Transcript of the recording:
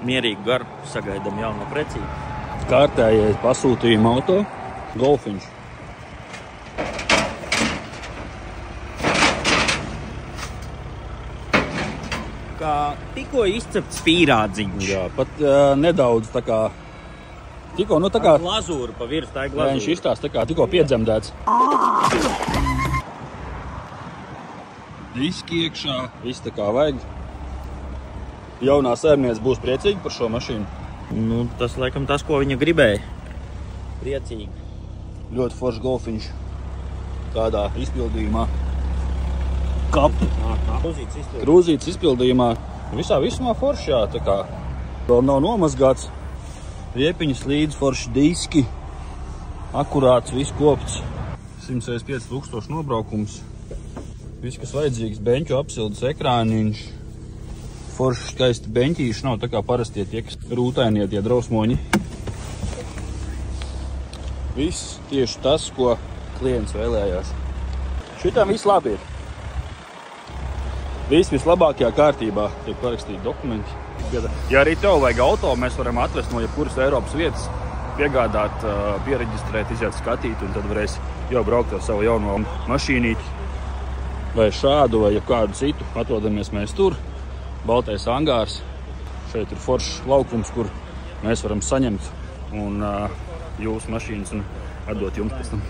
mierīgi garu sagaidām jauno precību. Kārtējais pasūtījuma auto, Golfiņš. Kā tikko izcepts pīrādziņš. Jā, pat nedaudz tā kā, tikko, nu tā kā, Glazūra pa virs, tā ir glazūra. viņš izstās tā kā tikko piedzemdēts. Diski iekšā, viss tā kā vajag. Jaunā saimniece būs priecīga par šo mašīnu. Nu, tas laikam tas, ko viņa gribēja. Priecīgi. Ļoti foršs Golfiņš. Tādā izpildījumā. Kap. Krūzītes izpildījumā. Visā vismā forši, jā, tā kā. Vēl nav nomazgāts. Riepiņas līdz forši diski. Akurāts, viss kopts. 165 000 nobraukums. Viss, kas vajadzīgs, beņķu apsildes ekrāniņš. Forši skaisti beņķīši, nav tā kā parastie tie, kas rūtainie, tie drausmoņi. Viss tieši tas, ko klients vēlējās. Šitam viss labi ir. Viss vislabākajā kārtībā tiek parakstīti dokumenti. Ja arī tev vajag auto, mēs varam atvest no jebkuras Eiropas vietas, piegādāt, piereģistrēt, iziet skatīt, un tad varēs jau braukt ar savu jauno mašīnīti. Vai šādu, vai kādu citu. Atrodamies mēs tur. Baltais angārs. Šeit ir foršs laukums, kur mēs varam saņemt un jūsu mašīnas un atdot jums pēc tam.